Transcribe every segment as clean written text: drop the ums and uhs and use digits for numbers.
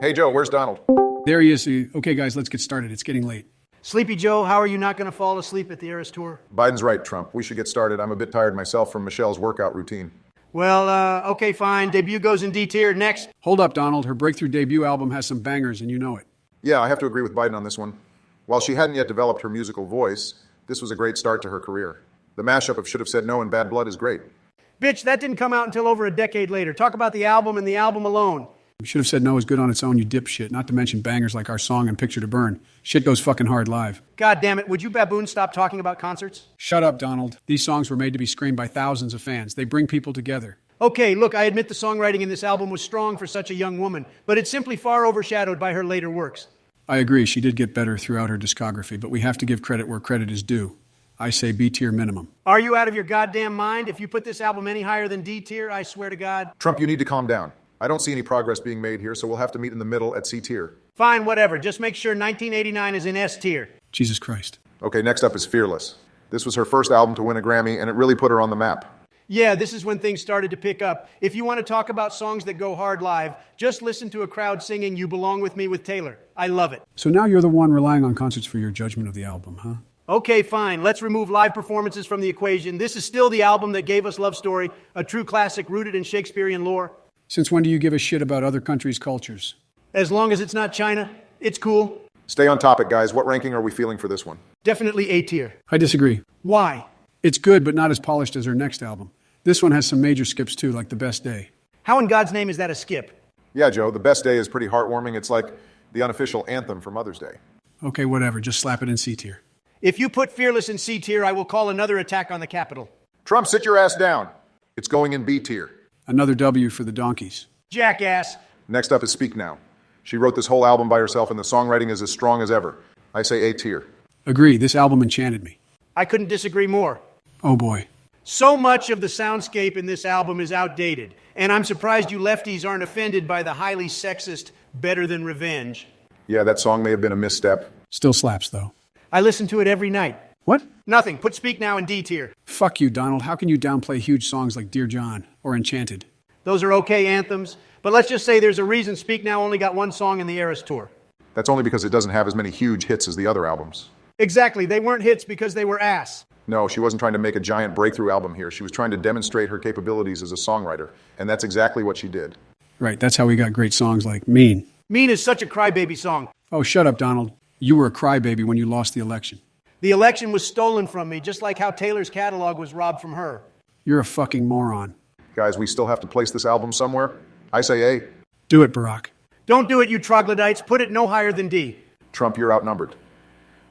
Hey, Joe, where's Donald? There he is. Okay, guys, let's get started. It's getting late. Sleepy Joe, how are you not going to fall asleep at the Eras Tour? Biden's right, Trump. We should get started. I'm a bit tired myself from Michelle's workout routine. Well, okay, fine. Debut goes in D tier. Next. Hold up, Donald. Her breakthrough debut album has some bangers, and you know it. Yeah, I have to agree with Biden on this one. While she hadn't yet developed her musical voice, this was a great start to her career. The mashup of Should Have Said No and Bad Blood is great. Bitch, that didn't come out until over a decade later. Talk about the album and the album alone. Should Have Said No is good on its own, you dipshit. Not to mention bangers like our song and Picture to Burn. Shit goes fucking hard live. God damn it, would you baboons stop talking about concerts? Shut up, Donald. These songs were made to be screamed by thousands of fans. They bring people together. Okay, look, I admit the songwriting in this album was strong for such a young woman, but it's simply far overshadowed by her later works. I agree, she did get better throughout her discography, but we have to give credit where credit is due. I say B tier minimum. Are you out of your goddamn mind? If you put this album any higher than D tier, I swear to God. Trump, you need to calm down. I don't see any progress being made here, so we'll have to meet in the middle at C tier. Fine, whatever. Just make sure 1989 is in S tier. Jesus Christ. Okay, next up is Fearless. This was her first album to win a Grammy, and it really put her on the map. Yeah, this is when things started to pick up. If you want to talk about songs that go hard live, just listen to a crowd singing You Belong With Me with Taylor. I love it. So now you're the one relying on concerts for your judgment of the album, huh? Okay, fine. Let's remove live performances from the equation. This is still the album that gave us Love Story, a true classic rooted in Shakespearean lore. Since when do you give a shit about other countries' cultures? As long as it's not China, it's cool. Stay on topic, guys. What ranking are we feeling for this one? Definitely A tier. I disagree. Why? It's good, but not as polished as her next album. This one has some major skips too, like The Best Day. How in God's name is that a skip? Yeah, Joe, The Best Day is pretty heartwarming. It's like the unofficial anthem for Mother's Day. Okay, whatever. Just slap it in C tier. If you put Fearless in C tier, I will call another attack on the Capitol. Trump, sit your ass down. It's going in B tier. Another W for the donkeys. Jackass. Next up is Speak Now. She wrote this whole album by herself, and the songwriting is as strong as ever. I say A tier. Agree, this album enchanted me. I couldn't disagree more. Oh boy. So much of the soundscape in this album is outdated, and I'm surprised you lefties aren't offended by the highly sexist Better Than Revenge. Yeah, that song may have been a misstep. Still slaps, though. I listen to it every night. What? Nothing. Put Speak Now in D tier. Fuck you, Donald. How can you downplay huge songs like Dear John or Enchanted? Those are okay anthems, but let's just say there's a reason Speak Now only got one song in the Eras Tour. That's only because it doesn't have as many huge hits as the other albums. Exactly. They weren't hits because they were ass. No, she wasn't trying to make a giant breakthrough album here. She was trying to demonstrate her capabilities as a songwriter, and that's exactly what she did. Right, that's how we got great songs like Mean. Mean is such a crybaby song. Oh, shut up, Donald. You were a crybaby when you lost the election. The election was stolen from me, just like how Taylor's catalog was robbed from her. You're a fucking moron. Guys, we still have to place this album somewhere. I say A. Do it, Barack. Don't do it, you troglodytes. Put it no higher than D. Trump, you're outnumbered.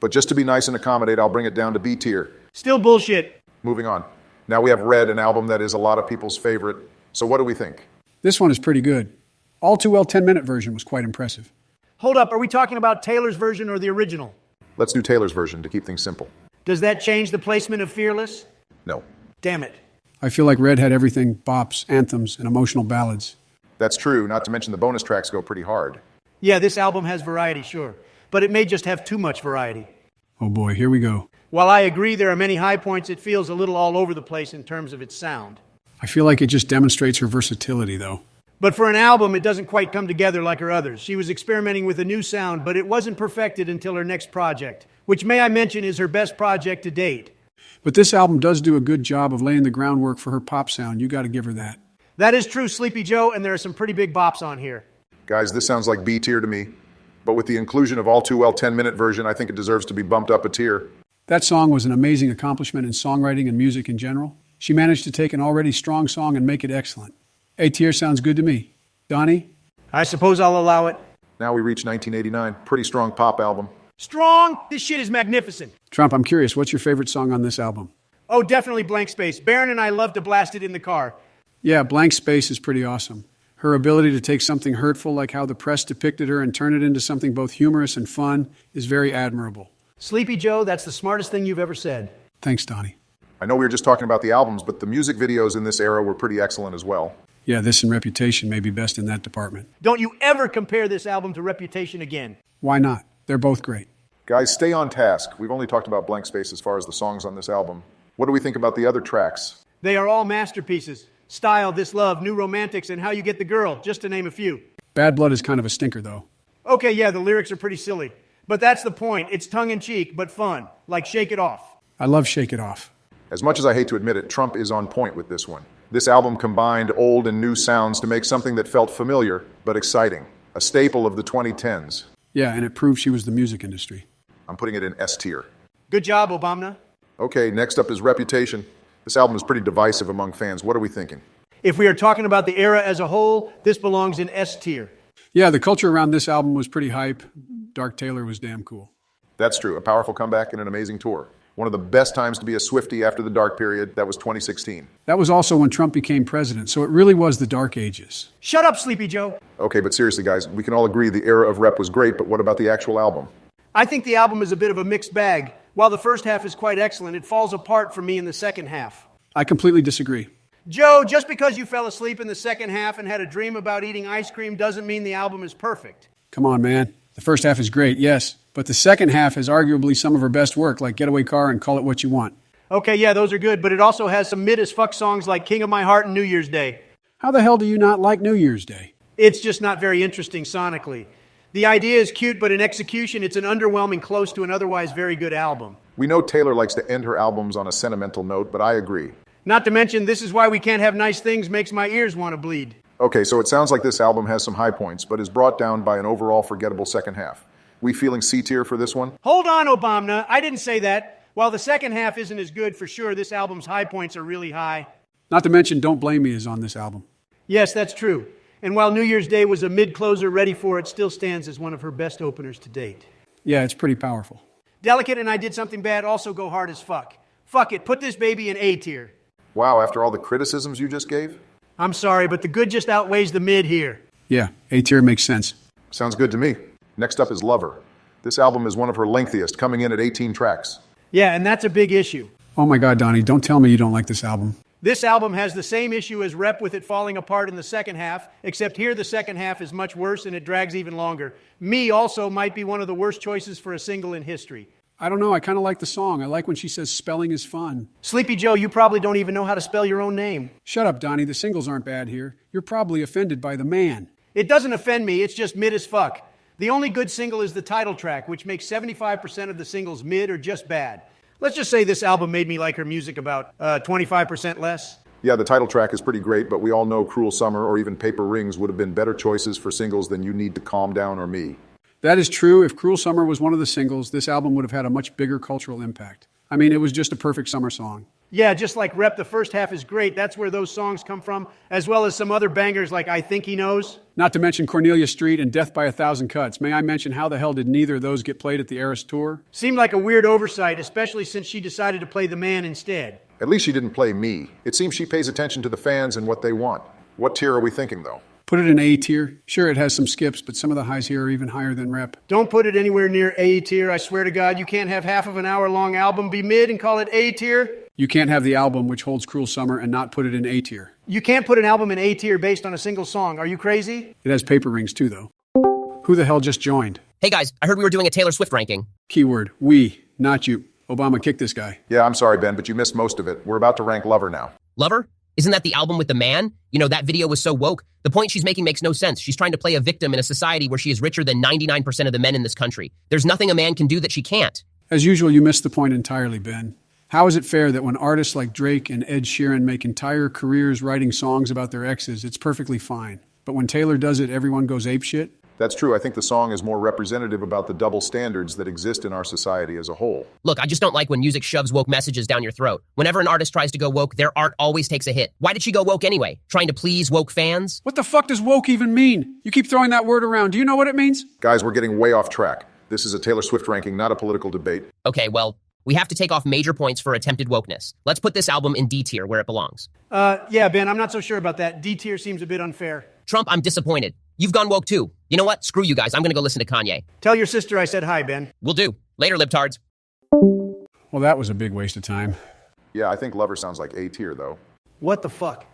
But just to be nice and accommodate, I'll bring it down to B tier. Still bullshit. Moving on. Now we have Red, an album that is a lot of people's favorite. So what do we think? This one is pretty good. All Too Well 10-minute version was quite impressive. Hold up, are we talking about Taylor's version or the original? Let's do Taylor's version to keep things simple. Does that change the placement of Fearless? No. Damn it. I feel like Red had everything, bops, anthems, and emotional ballads. That's true, not to mention the bonus tracks go pretty hard. Yeah, this album has variety, sure. But it may just have too much variety. Oh boy, here we go. While I agree there are many high points, it feels a little all over the place in terms of its sound. I feel like it just demonstrates her versatility, though. But for an album, it doesn't quite come together like her others. She was experimenting with a new sound, but it wasn't perfected until her next project, which may I mention is her best project to date. But this album does do a good job of laying the groundwork for her pop sound. You got to give her that. That is true, Sleepy Joe, and there are some pretty big bops on here. Guys, this sounds like B tier to me. But with the inclusion of All Too Well 10-minute version, I think it deserves to be bumped up a tier. That song was an amazing accomplishment in songwriting and music in general. She managed to take an already strong song and make it excellent. A tier sounds good to me. Donnie? I suppose I'll allow it. Now we reach 1989. Pretty strong pop album. Strong? This shit is magnificent. Trump, I'm curious, what's your favorite song on this album? Oh, definitely Blank Space. Barron and I love to blast it in the car. Yeah, Blank Space is pretty awesome. Her ability to take something hurtful like how the press depicted her and turn it into something both humorous and fun is very admirable. Sleepy Joe, that's the smartest thing you've ever said. Thanks, Donnie. I know we were just talking about the albums, but the music videos in this era were pretty excellent as well. Yeah, this and Reputation may be best in that department. Don't you ever compare this album to Reputation again. Why not? They're both great. Guys, stay on task. We've only talked about Blank Space as far as the songs on this album. What do we think about the other tracks? They are all masterpieces. Style, This Love, New Romantics, and How You Get the Girl, just to name a few. Bad Blood is kind of a stinker, though. Okay, yeah, the lyrics are pretty silly. But that's the point. It's tongue-in-cheek, but fun. Like Shake It Off. I love Shake It Off. As much as I hate to admit it, Trump is on point with this one. This album combined old and new sounds to make something that felt familiar but exciting. A staple of the 2010s. Yeah, and it proved she was the music industry. I'm putting it in S tier. Good job, Obama. Okay, next up is Reputation. This album is pretty divisive among fans. What are we thinking? If we are talking about the era as a whole, this belongs in S tier. Yeah, the culture around this album was pretty hype. Dark Taylor was damn cool. That's true. A powerful comeback and an amazing tour. One of the best times to be a swiftie after the dark period. That was 2016. That was also when Trump became president, so it really was the dark ages. Shut up, Sleepy Joe. Okay, but seriously, guys, we can all agree the era of rep was great, but what about the actual album? I think the album is a bit of a mixed bag. While the first half is quite excellent, it falls apart for me in the second half. I completely disagree. Joe, just because you fell asleep in the second half and had a dream about eating ice cream doesn't mean the album is perfect. Come on, man. The first half is great, yes, but the second half is arguably some of her best work, like Getaway Car and Call It What You Want. Okay, yeah, those are good, but it also has some mid-as-fuck songs like King of My Heart and New Year's Day. How the hell do you not like New Year's Day? It's just not very interesting sonically. The idea is cute, but in execution, it's an underwhelming close to an otherwise very good album. We know Taylor likes to end her albums on a sentimental note, but I agree. Not to mention, This Is Why We Can't Have Nice Things makes my ears want to bleed. Okay, so it sounds like this album has some high points, but is brought down by an overall forgettable second half. We feeling C tier for this one? Hold on, Obama. I didn't say that. While the second half isn't as good, for sure, this album's high points are really high. Not to mention Don't Blame Me is on this album. Yes, that's true. And while New Year's Day was a mid-closer ready for it, still stands as one of her best openers to date. Yeah, it's pretty powerful. Delicate and I Did Something Bad also go hard as fuck. Fuck it, put this baby in A tier. Wow, after all the criticisms you just gave? I'm sorry, but the good just outweighs the mid here. Yeah, A tier makes sense. Sounds good to me. Next up is Lover. This album is one of her lengthiest, coming in at 18 tracks. Yeah, and that's a big issue. Oh my God, Donnie, don't tell me you don't like this album. This album has the same issue as Rep with it falling apart in the second half, except here the second half is much worse and it drags even longer. Me also might be one of the worst choices for a single in history. I don't know, I kind of like the song. I like when she says spelling is fun. Sleepy Joe, you probably don't even know how to spell your own name. Shut up, Donnie, the singles aren't bad here. You're probably offended by the man. It doesn't offend me, it's just mid as fuck. The only good single is the title track, which makes 75% of the singles mid or just bad. Let's just say this album made me like her music about 25% less. Yeah, the title track is pretty great, but we all know Cruel Summer or even Paper Rings would have been better choices for singles than You Need to Calm Down or Me. That is true. If Cruel Summer was one of the singles, this album would have had a much bigger cultural impact. I mean, it was just a perfect summer song. Yeah, just like Rep, the first half is great. That's where those songs come from, as well as some other bangers like I Think He Knows. Not to mention Cornelia Street and Death by a Thousand Cuts. May I mention how the hell did neither of those get played at the Eras Tour? Seemed like a weird oversight, especially since she decided to play the man instead. At least she didn't play Me. It seems she pays attention to the fans and what they want. What tier are we thinking, though? Put it in A tier. Sure, it has some skips, but some of the highs here are even higher than Rep. Don't put it anywhere near A tier. I swear to God, you can't have half of an hour-long album be mid and call it A tier. You can't have the album which holds Cruel Summer and not put it in A tier. You can't put an album in A tier based on a single song. Are you crazy? It has Paper Rings too, though. Who the hell just joined? Hey guys, I heard we were doing a Taylor Swift ranking. Keyword, we, not you. Obama, kick this guy. Yeah, I'm sorry, Ben, but you missed most of it. We're about to rank Lover now. Lover? Isn't that the album with the man? You know, that video was so woke. The point she's making makes no sense. She's trying to play a victim in a society where she is richer than 99% of the men in this country. There's nothing a man can do that she can't. As usual, you missed the point entirely, Ben. How is it fair that when artists like Drake and Ed Sheeran make entire careers writing songs about their exes, it's perfectly fine. But when Taylor does it, everyone goes apeshit? That's true. I think the song is more representative about the double standards that exist in our society as a whole. Look, I just don't like when music shoves woke messages down your throat. Whenever an artist tries to go woke, their art always takes a hit. Why did she go woke anyway? Trying to please woke fans? What the fuck does woke even mean? You keep throwing that word around. Do you know what it means? Guys, we're getting way off track. This is a Taylor Swift ranking, not a political debate. Okay, well, we have to take off major points for attempted wokeness. Let's put this album in D tier where it belongs. Yeah, Ben, I'm not so sure about that. D tier seems a bit unfair. Trump, I'm disappointed. You've gone woke too. You know what? Screw you guys. I'm gonna go listen to Kanye. Tell your sister I said hi, Ben. Will do. Later, libtards. Well, that was a big waste of time. Yeah, I think Lover sounds like A tier, though. What the fuck?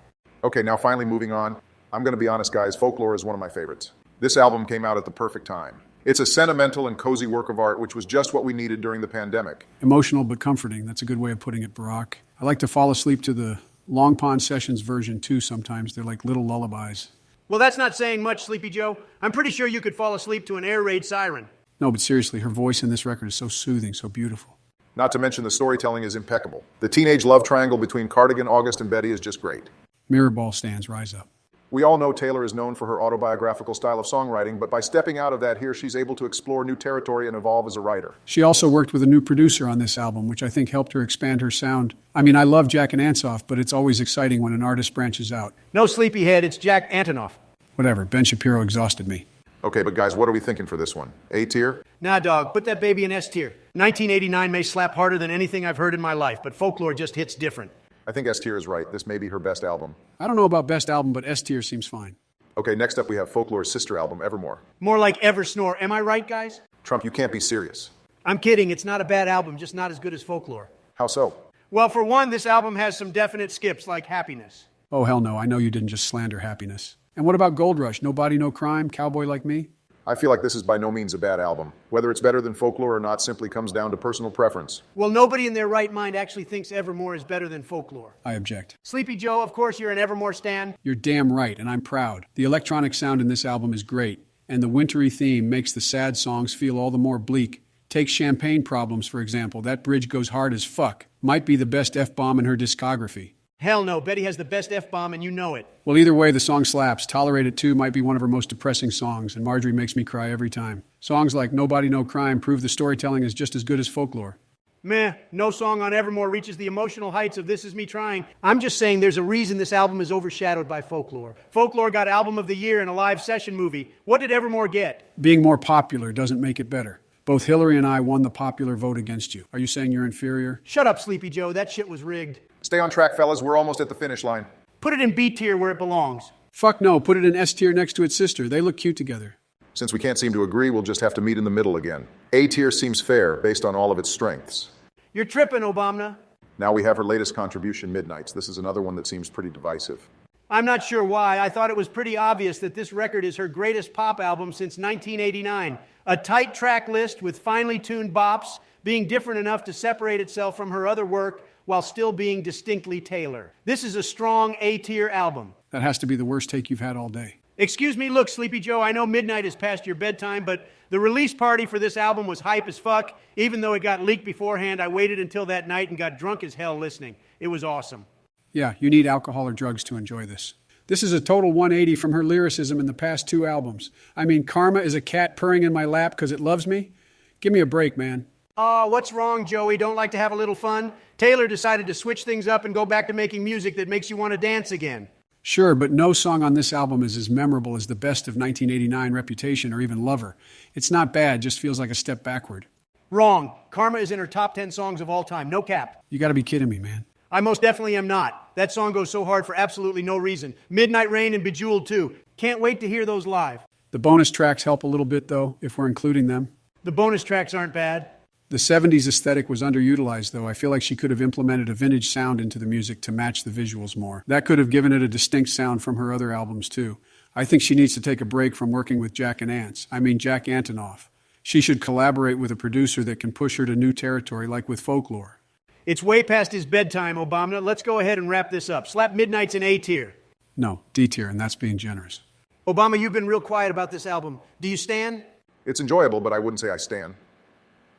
Okay, now finally moving on. I'm going to be honest, guys. Folklore is one of my favorites. This album came out at the perfect time. It's a sentimental and cozy work of art, which was just what we needed during the pandemic. Emotional but comforting. That's a good way of putting it, Barack. I like to fall asleep to the Long Pond Sessions version too sometimes. They're like little lullabies. Well, that's not saying much, Sleepy Joe. I'm pretty sure you could fall asleep to an air raid siren. No, but seriously, her voice in this record is so soothing, so beautiful. Not to mention the storytelling is impeccable. The teenage love triangle between Cardigan, August, and Betty is just great. Mirror ball stands, rise up. We all know Taylor is known for her autobiographical style of songwriting, but by stepping out of that here, she's able to explore new territory and evolve as a writer. She also worked with a new producer on this album, which I think helped her expand her sound. I mean, I love Jack and Antonoff, but it's always exciting when an artist branches out. No sleepyhead, it's Jack Antonoff. Whatever, Ben Shapiro exhausted me. Okay, but guys, what are we thinking for this one? A tier? Nah, dog, put that baby in S tier. 1989 may slap harder than anything I've heard in my life, but Folklore just hits different. I think S tier is right. This may be her best album. I don't know about best album, but S tier seems fine. Okay, next up we have Folklore's sister album, Evermore. More like Ever Snore. Am I right, guys? Trump, you can't be serious. I'm kidding. It's not a bad album, just not as good as Folklore. How so? Well, for one, this album has some definite skips, like Happiness. Oh, hell no, I know you didn't just slander Happiness. And what about Gold Rush? No Body, No Crime, Cowboy Like Me? I feel like this is by no means a bad album. Whether it's better than Folklore or not simply comes down to personal preference. Well, nobody in their right mind actually thinks Evermore is better than Folklore. I object. Sleepy Joe, of course you're an Evermore stan. You're damn right, and I'm proud. The electronic sound in this album is great, and the wintry theme makes the sad songs feel all the more bleak. Take Champagne Problems, for example. That bridge goes hard as fuck. Might be the best F-bomb in her discography. Hell no, Betty has the best F-bomb and you know it. Well, either way, the song slaps. Tolerate It Too might be one of her most depressing songs, and Marjorie makes me cry every time. Songs like Nobody, No Crime prove the storytelling is just as good as Folklore. Meh, no song on Evermore reaches the emotional heights of This Is Me Trying. I'm just saying there's a reason this album is overshadowed by Folklore. Folklore got Album of the Year in a live session movie. What did Evermore get? Being more popular doesn't make it better. Both Hillary and I won the popular vote against you. Are you saying you're inferior? Shut up, Sleepy Joe. That shit was rigged. Stay on track, fellas. We're almost at the finish line. Put it in B tier where it belongs. Fuck no, put it in S tier next to its sister. They look cute together. Since we can't seem to agree, we'll just have to meet in the middle again. A tier seems fair based on all of its strengths. You're tripping, Obama. Now we have her latest contribution, Midnights. This is another one that seems pretty divisive. I'm not sure why. I thought it was pretty obvious that this record is her greatest pop album since 1989. A tight track list with finely tuned bops, being different enough to separate itself from her other work while still being distinctly Taylor. This is a strong A-tier album. That has to be the worst take you've had all day. Excuse me, look, Sleepy Joe, I know midnight is past your bedtime, but the release party for this album was hype as fuck. Even though it got leaked beforehand, I waited until that night and got drunk as hell listening. It was awesome. Yeah, you need alcohol or drugs to enjoy this. This is a total 180 from her lyricism in the past two albums. I mean, Karma is a cat purring in my lap because it loves me. Give me a break, man. Oh, what's wrong, Joey? Don't like to have a little fun? Taylor decided to switch things up and go back to making music that makes you want to dance again. Sure, but no song on this album is as memorable as the best of 1989 Reputation or even Lover. It's not bad, just feels like a step backward. Wrong. Karma is in her top 10 songs of all time. No cap. You gotta be kidding me, man. I most definitely am not. That song goes so hard for absolutely no reason. Midnight Rain and Bejeweled too. Can't wait to hear those live. The bonus tracks help a little bit, though, if we're including them. The bonus tracks aren't bad. The 70s aesthetic was underutilized, though. I feel like she could have implemented a vintage sound into the music to match the visuals more. That could have given it a distinct sound from her other albums, too. I think she needs to take a break from working with Jack Antonoff. She should collaborate with a producer that can push her to new territory, like with Folklore. It's way past his bedtime, Obama. Let's go ahead and wrap this up. Slap Midnight's in A tier. No, D tier, and that's being generous. Obama, you've been real quiet about this album. Do you stan? It's enjoyable, but I wouldn't say I stan.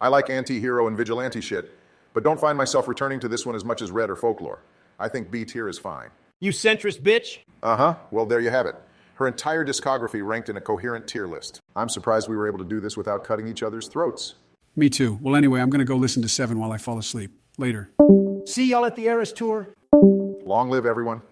I like anti-hero and vigilante shit, but don't find myself returning to this one as much as Red or Folklore. I think B tier is fine. You centrist bitch? Uh-huh. Well, there you have it. Her entire discography ranked in a coherent tier list. I'm surprised we were able to do this without cutting each other's throats. Me too. Well, anyway, I'm going to go listen to 7 while I fall asleep. Later. See y'all at the Eras Tour. Long live everyone.